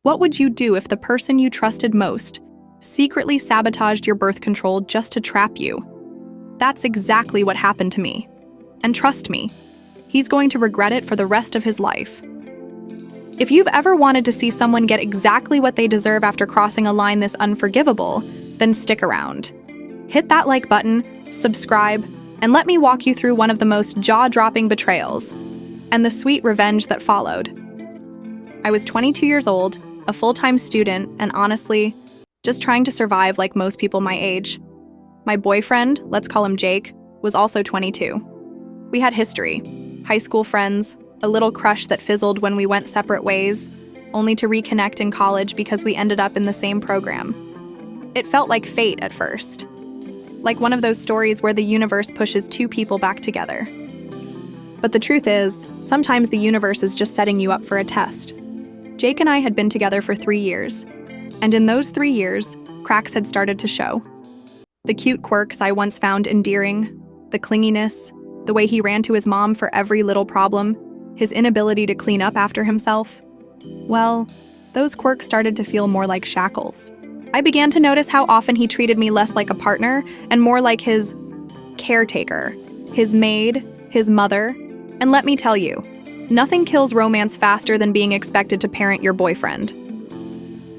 What would you do if the person you trusted most secretly sabotaged your birth control just to trap you? That's exactly what happened to me. And trust me, he's going to regret it for the rest of his life. If you've ever wanted to see someone get exactly what they deserve after crossing a line this unforgivable, then stick around. Hit that like button, subscribe, and let me walk you through one of the most jaw-dropping betrayals and the sweet revenge that followed. I was 22 years old, a full-time student, and honestly, just trying to survive like most people my age. My boyfriend, let's call him Jake, was also 22. We had history, high school friends, a little crush that fizzled when we went separate ways, only to reconnect in college because we ended up in the same program. It felt like fate at first. Like one of those stories where the universe pushes two people back together. But the truth is, sometimes the universe is just setting you up for a test. Jake and I had been together for 3 years, and in those 3 years, cracks had started to show. The cute quirks I once found endearing, the clinginess, the way he ran to his mom for every little problem, his inability to clean up after himself. Well, those quirks started to feel more like shackles. I began to notice how often he treated me less like a partner and more like his caretaker, his maid, his mother. And let me tell you, nothing kills romance faster than being expected to parent your boyfriend.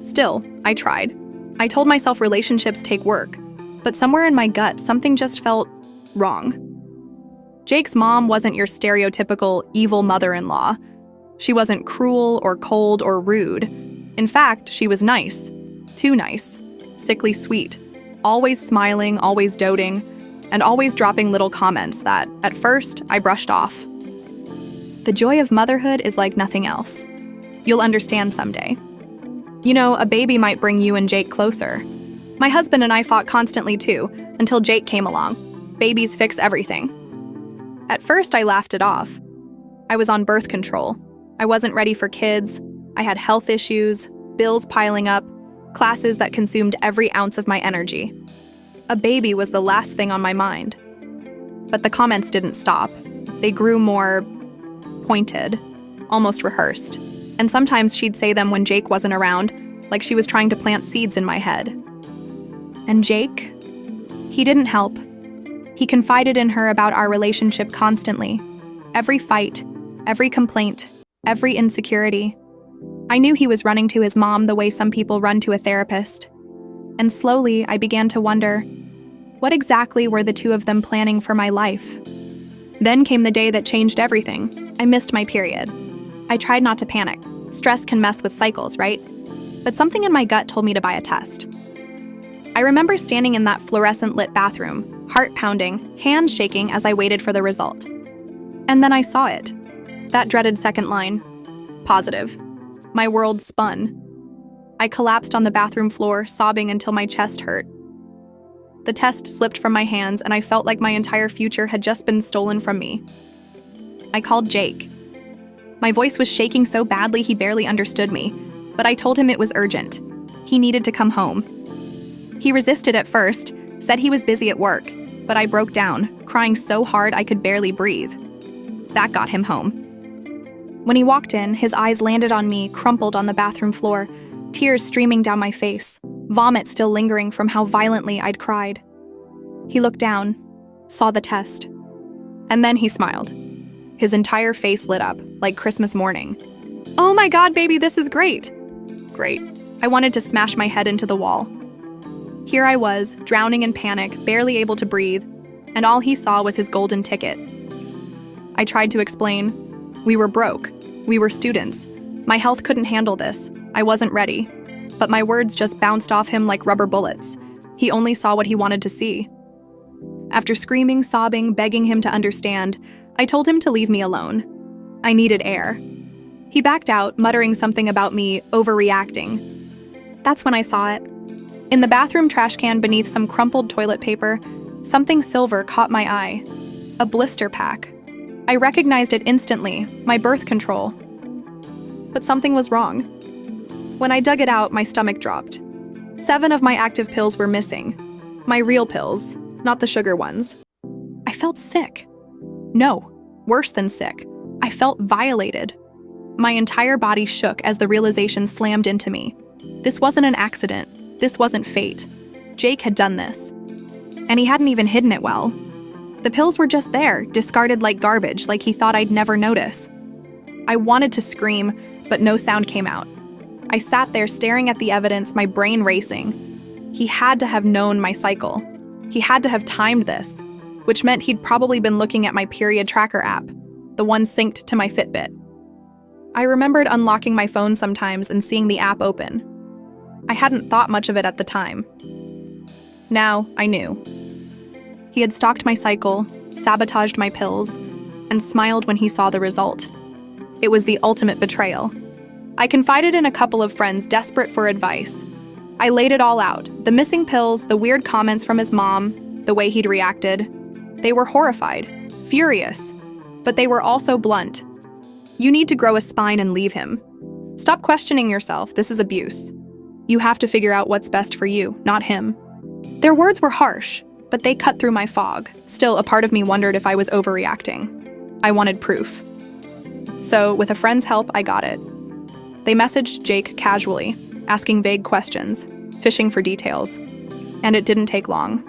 Still, I tried. I told myself relationships take work, but somewhere in my gut, something just felt wrong. Jake's mom wasn't your stereotypical evil mother-in-law. She wasn't cruel or cold or rude. In fact, she was nice. Too nice. Sickly sweet. Always smiling, always doting, and always dropping little comments that, at first, I brushed off. The joy of motherhood is like nothing else. You'll understand someday. You know, a baby might bring you and Jake closer. My husband and I fought constantly too, until Jake came along. Babies fix everything. At first, I laughed it off. I was on birth control. I wasn't ready for kids. I had health issues, bills piling up, classes that consumed every ounce of my energy. A baby was the last thing on my mind. But the comments didn't stop. They grew more pointed, almost rehearsed. And sometimes she'd say them when Jake wasn't around, like she was trying to plant seeds in my head. And Jake? He didn't help. He confided in her about our relationship constantly. Every fight, every complaint, every insecurity. I knew he was running to his mom the way some people run to a therapist. And slowly, I began to wonder, what exactly were the two of them planning for my life? Then came the day that changed everything. I missed my period. I tried not to panic. Stress can mess with cycles, right? But something in my gut told me to buy a test. I remember standing in that fluorescent-lit bathroom, heart pounding, hands shaking as I waited for the result. And then I saw it. That dreaded second line. Positive. My world spun. I collapsed on the bathroom floor, sobbing until my chest hurt. The test slipped from my hands, and I felt like my entire future had just been stolen from me. I called Jake. My voice was shaking so badly he barely understood me, but I told him it was urgent. He needed to come home. He resisted at first, said he was busy at work, but I broke down, crying so hard I could barely breathe. That got him home. When he walked in, his eyes landed on me, crumpled on the bathroom floor, tears streaming down my face, vomit still lingering from how violently I'd cried. He looked down, saw the test, and then he smiled. His entire face lit up, like Christmas morning. "Oh my God, baby, this is great!" Great. I wanted to smash my head into the wall. Here I was, drowning in panic, barely able to breathe, and all he saw was his golden ticket. I tried to explain. We were broke. We were students. My health couldn't handle this. I wasn't ready. But my words just bounced off him like rubber bullets. He only saw what he wanted to see. After screaming, sobbing, begging him to understand, I told him to leave me alone. I needed air. He backed out, muttering something about me overreacting. That's when I saw it. In the bathroom trash can beneath some crumpled toilet paper, something silver caught my eye. A blister pack. I recognized it instantly, my birth control. But something was wrong. When I dug it out, my stomach dropped. 7 of my active pills were missing. My real pills, not the sugar ones. I felt sick. No, worse than sick. I felt violated. My entire body shook as the realization slammed into me. This wasn't an accident. This wasn't fate. Jake had done this. And he hadn't even hidden it well. The pills were just there, discarded like garbage, like he thought I'd never notice. I wanted to scream, but no sound came out. I sat there staring at the evidence, my brain racing. He had to have known my cycle. He had to have timed this, which meant he'd probably been looking at my period tracker app, the one synced to my Fitbit. I remembered unlocking my phone sometimes and seeing the app open. I hadn't thought much of it at the time. Now, I knew. He had stalked my cycle, sabotaged my pills, and smiled when he saw the result. It was the ultimate betrayal. I confided in a couple of friends desperate for advice. I laid it all out. The missing pills, the weird comments from his mom, the way he'd reacted. They were horrified, furious, but they were also blunt. You need to grow a spine and leave him. Stop questioning yourself. This is abuse. You have to figure out what's best for you, not him. Their words were harsh, but they cut through my fog. Still, a part of me wondered if I was overreacting. I wanted proof. So, with a friend's help, I got it. They messaged Jake casually, asking vague questions, fishing for details. And it didn't take long.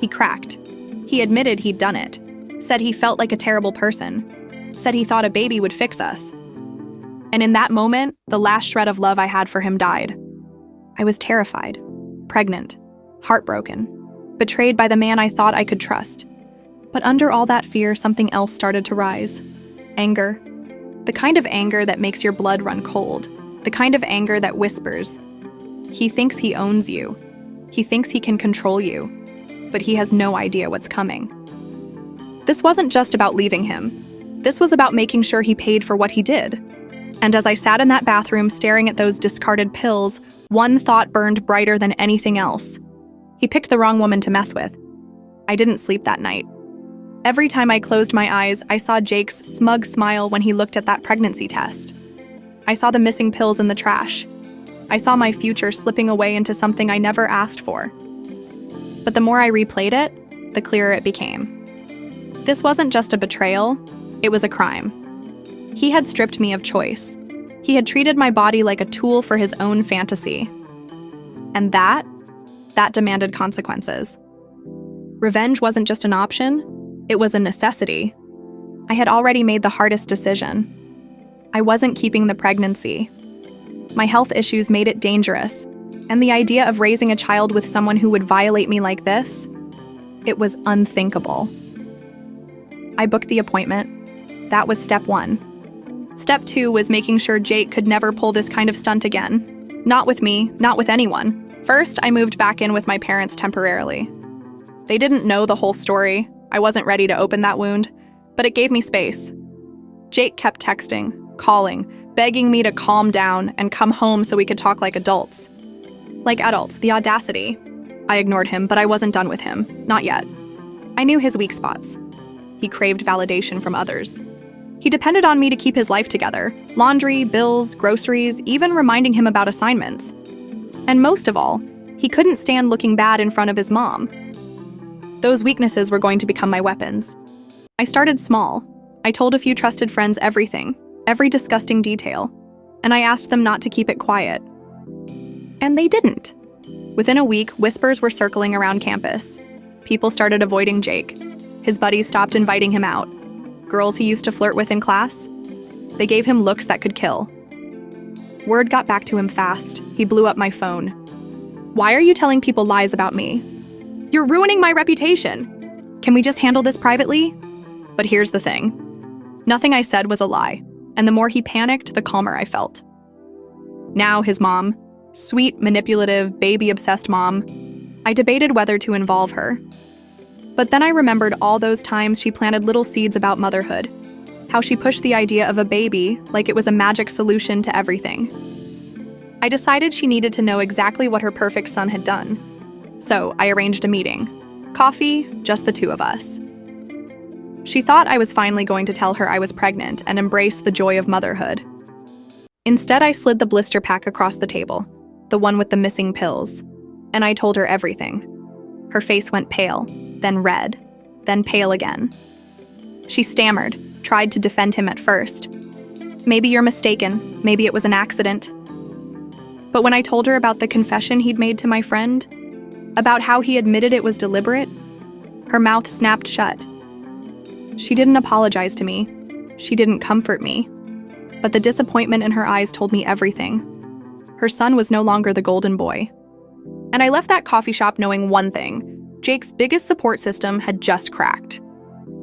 He cracked. He admitted he'd done it, said he felt like a terrible person, said he thought a baby would fix us. And in that moment, the last shred of love I had for him died. I was terrified, pregnant, heartbroken, betrayed by the man I thought I could trust. But under all that fear, something else started to rise. Anger. The kind of anger that makes your blood run cold. The kind of anger that whispers. He thinks he owns you. He thinks he can control you. But he has no idea what's coming. This wasn't just about leaving him. This was about making sure he paid for what he did. And as I sat in that bathroom staring at those discarded pills, one thought burned brighter than anything else. He picked the wrong woman to mess with. I didn't sleep that night. Every time I closed my eyes, I saw Jake's smug smile when he looked at that pregnancy test. I saw the missing pills in the trash. I saw my future slipping away into something I never asked for. But the more I replayed it, the clearer it became. This wasn't just a betrayal, it was a crime. He had stripped me of choice. He had treated my body like a tool for his own fantasy. And that demanded consequences. Revenge wasn't just an option, it was a necessity. I had already made the hardest decision. I wasn't keeping the pregnancy. My health issues made it dangerous, and the idea of raising a child with someone who would violate me like this, it was unthinkable. I booked the appointment. That was step 1. Step 2 was making sure Jake could never pull this kind of stunt again. Not with me, not with anyone. First, I moved back in with my parents temporarily. They didn't know the whole story. I wasn't ready to open that wound, but it gave me space. Jake kept texting, calling, begging me to calm down and come home so we could talk like adults. Like adults, the audacity. I ignored him, but I wasn't done with him. Not yet. I knew his weak spots. He craved validation from others. He depended on me to keep his life together. Laundry, bills, groceries, even reminding him about assignments. And most of all, he couldn't stand looking bad in front of his mom. Those weaknesses were going to become my weapons. I started small. I told a few trusted friends everything, every disgusting detail, and I asked them not to keep it quiet. And they didn't. Within a week, whispers were circling around campus. People started avoiding Jake. His buddies stopped inviting him out. Girls he used to flirt with in class, they gave him looks that could kill. Word got back to him fast. He blew up my phone. Why are you telling people lies about me? You're ruining my reputation. Can we just handle this privately? But here's the thing. Nothing I said was a lie, and the more he panicked, the calmer I felt. Now his mom, sweet, manipulative, baby-obsessed mom, I debated whether to involve her. But then I remembered all those times she planted little seeds about motherhood, how she pushed the idea of a baby like it was a magic solution to everything. I decided she needed to know exactly what her perfect son had done. So I arranged a meeting. Coffee, just the two of us. She thought I was finally going to tell her I was pregnant and embrace the joy of motherhood. Instead, I slid the blister pack across the table, the one with the missing pills, and I told her everything. Her face went pale, then red, then pale again. She stammered, tried to defend him at first. Maybe you're mistaken. Maybe it was an accident. But when I told her about the confession he'd made to my friend, about how he admitted it was deliberate, her mouth snapped shut. She didn't apologize to me. She didn't comfort me. But the disappointment in her eyes told me everything. Her son was no longer the golden boy. And I left that coffee shop knowing one thing. Jake's biggest support system had just cracked.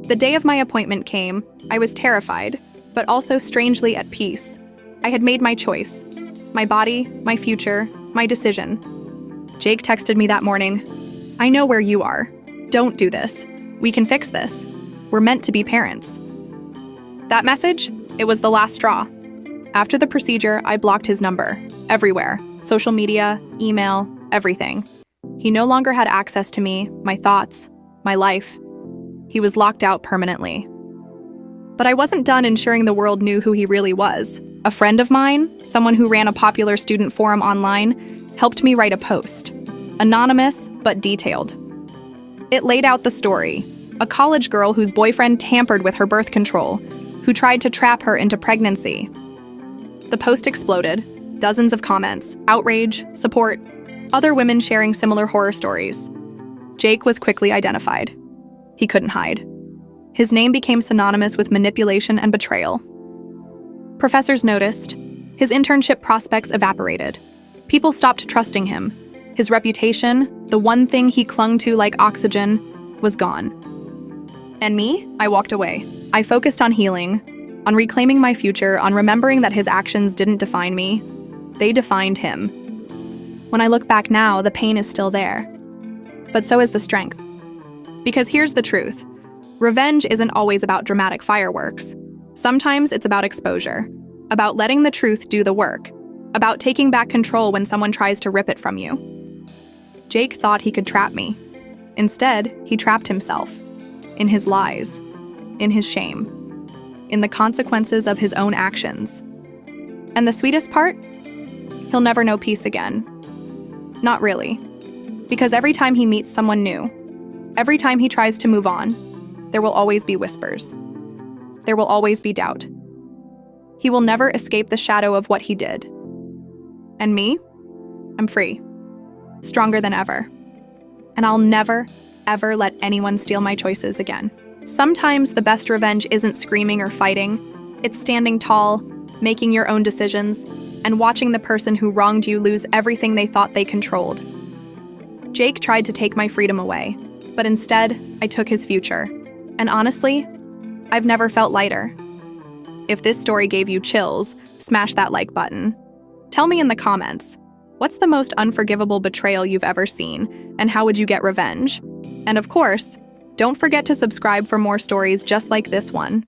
The day of my appointment came. I was terrified, but also strangely at peace. I had made my choice. My body, my future, my decision. Jake texted me that morning. I know where you are. Don't do this. We can fix this. We're meant to be parents. That message, it was the last straw. After the procedure, I blocked his number. Everywhere. Social media, email, everything. He no longer had access to me, my thoughts, my life. He was locked out permanently. But I wasn't done ensuring the world knew who he really was. A friend of mine, someone who ran a popular student forum online, helped me write a post. Anonymous, but detailed. It laid out the story. A college girl whose boyfriend tampered with her birth control, who tried to trap her into pregnancy. The post exploded. Dozens of comments, outrage, support, other women sharing similar horror stories. Jake was quickly identified. He couldn't hide. His name became synonymous with manipulation and betrayal. Professors noticed. His internship prospects evaporated. People stopped trusting him. His reputation, the one thing he clung to like oxygen, was gone. And me? I walked away. I focused on healing, on reclaiming my future, on remembering that his actions didn't define me. They defined him. When I look back now, the pain is still there. But so is the strength. Because here's the truth. Revenge isn't always about dramatic fireworks. Sometimes it's about exposure, about letting the truth do the work, about taking back control when someone tries to rip it from you. Jake thought he could trap me. Instead, he trapped himself. In his lies. In his shame. In the consequences of his own actions. And the sweetest part? He'll never know peace again. Not really. Because every time he meets someone new, every time he tries to move on, there will always be whispers. There will always be doubt. He will never escape the shadow of what he did. And me? I'm free. Stronger than ever. And I'll never, ever let anyone steal my choices again. Sometimes the best revenge isn't screaming or fighting. It's standing tall, making your own decisions, and watching the person who wronged you lose everything they thought they controlled. Jake tried to take my freedom away, but instead, I took his future. And honestly, I've never felt lighter. If this story gave you chills, smash that like button. Tell me in the comments, what's the most unforgivable betrayal you've ever seen, and how would you get revenge? And of course, don't forget to subscribe for more stories just like this one.